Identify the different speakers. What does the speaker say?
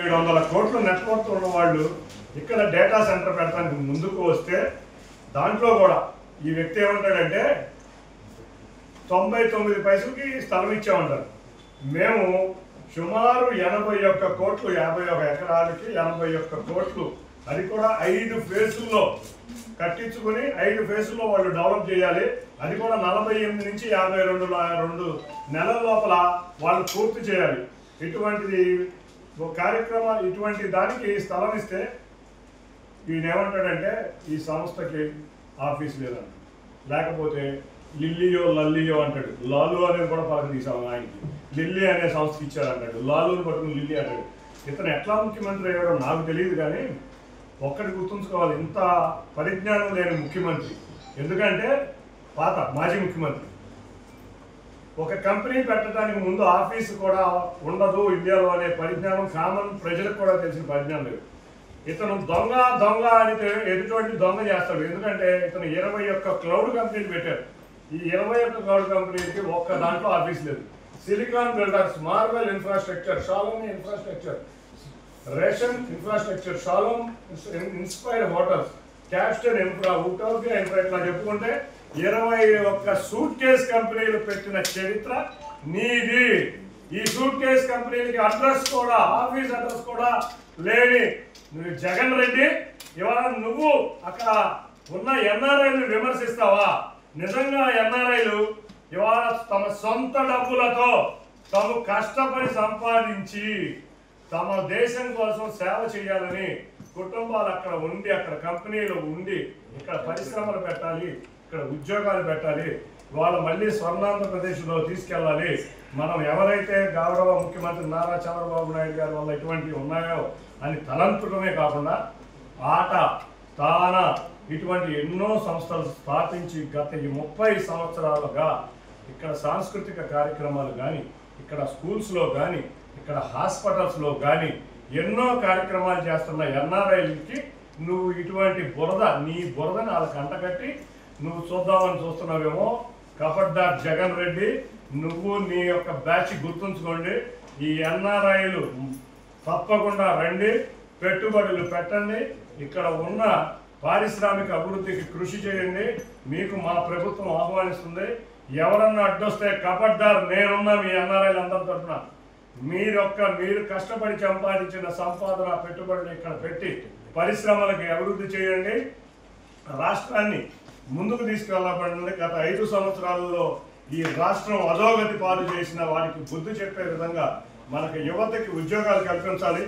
Speaker 1: 700 కోట్ల నెట్వర్క్ ఉన్న వాళ్ళు ఇక్కడ డేటా సెంటర్ పెడతానికి ముందుకు వస్తే దాంట్లో కూడా ఈ వ్యక్తి ఏమంటాడంటే 99 పైసలకి స్థలం ఇచ్చామంటారు. మేము సుమారు 81 కోట్లు, 51 ఎకరాలకి 81 కోట్లు, అది కూడా 5 ఫేజుల్లో కట్టించుకొని 5 ఫేజుల్లో వాళ్ళు డెవలప్ చేయాలి. అది కూడా 48 నుంచి 52 నెలల లోపల వాళ్ళు పూర్తి చేయాలి. ఇటువంటిది కార్యక్రమం, ఇటువంటి దానికి స్థలం ఇస్తే ఈయన ఏమంటాడంటే ఈ సంస్థకి ఆఫీస్ లేదంట, లేకపోతే లిల్లియో లల్లియో అంటాడు. లాలు అనేది కూడా పక్కన తీసాము ఆయనకి. లిల్లీ అనే సంస్థకి ఇచ్చారంటాడు, లాలుని పట్టుకుని లిల్లీ అంటాడు. ఇతను ఎట్లా ముఖ్యమంత్రి అయ్యాడో నాకు తెలియదు, కానీ ఒక్కటి గుర్తుంచుకోవాలి, ఇంత పరిజ్ఞానం లేని ముఖ్యమంత్రి. ఎందుకంటే మాజీ ముఖ్యమంత్రి ఒక కంపెనీ పెట్టడానికి ముందు ఆఫీసు కూడా ఉండదు ఇండియాలో అనే పరిజ్ఞానం కామన్ ప్రజలకు కూడా తెలిసిన పరిజ్ఞానం లేదు. ఇతను దొంగ అని ఎటువంటి దొంగ చేస్తాడు. ఎందుకంటే ఇతను 21 క్లౌడ్ కంపెనీలు పెట్టారు. ఈ 21 క్లౌడ్ కంపెనీలకి ఒక్క దాంట్లో ఆఫీస్ లేదు. Silicon Builders, Marvel Infrastructure, Shalom Infrastructure, Ration Infrastructure, Shalom Inspire Hotels, Capstone Infra, Utopia Infra, ఇట్లా చెప్పుకుంటే 21 సూట్ కేస్ కంపెనీలు పెట్టిన చరిత్ర నీది. ఈ సూట్ కేస్ కంపెనీలకి అడ్రస్ కూడా, ఆఫీస్ అడ్రస్ కూడా లేని జగన్ రెడ్డి ఇవాళ నువ్వు అక్కడ ఉన్న ఎన్ఆర్ఐలు విమర్శిస్తావా? నిజంగా ఎన్ఆర్ఐలు ఇవాళ తమ సొంత డబ్బులతో తాము కష్టపడి సంపాదించి తమ దేశం కోసం సేవ చేయాలని కుటుంబాలు అక్కడ ఉండి, అక్కడ కంపెనీలు ఉండి, ఇక్కడ పరిశ్రమలు పెట్టాలి, ఇక్కడ ఉద్యోగాలు పెట్టాలి, వాళ్ళు మళ్ళీ స్వర్ణాంధ్రప్రదేశ్లో తీసుకెళ్ళాలి. మనం ఎవరైతే గౌరవ ముఖ్యమంత్రి నారా చంద్రబాబు నాయుడు గారి వల్ల ఇటువంటివి ఉన్నాయో అని తలంపడమే కాకుండా తాన ఇటువంటి ఎన్నో సంస్థలు స్థాపించి గత ఈ 30 సంవత్సరాలుగా ఇక్కడ సాంస్కృతిక కార్యక్రమాలు కానీ, ఇక్కడ స్కూల్స్లో కానీ, ఇక్కడ హాస్పిటల్స్లో కానీ ఎన్నో కార్యక్రమాలు చేస్తున్న ఎన్ఆర్ఐలకి నువ్వు ఇటువంటి నీ బురదని వాళ్ళకి అంటగట్టి నువ్వు చూద్దామని చూస్తున్నావేమో. కబడ్దార్ జగన్ రెడ్డి, నువ్వు నీ యొక్క బ్యాచ్ గుర్తుంచుకోండి. ఈ ఎన్ఆర్ఐలు తప్పకుండా రండి, పెట్టుబడులు పెట్టండి, ఇక్కడ ఉన్న పారిశ్రామిక అభివృద్ధికి కృషి చేయండి. మీకు మా ప్రభుత్వం ఆహ్వానిస్తుంది. ఎవరన్నా అడ్డొస్తే కబడ్దార్ నేనున్నా మీ ఎన్ఆర్ఐలు అందరి తరఫున. మీరు కష్టపడి సంపాదించిన సంపాదన పెట్టుబడులు ఇక్కడ పెట్టి పరిశ్రమలకి అభివృద్ధి చేయండి. రాష్ట్రాన్ని ముందుకు తీసుకెళ్ళబడింది. గత 5 సంవత్సరాలలో ఈ రాష్ట్రం అధోగతి పాలు చేసిన వారికి బుద్ధి చెప్పే విధంగా మనకు యువతకి ఉద్యోగాలు కల్పించాలి.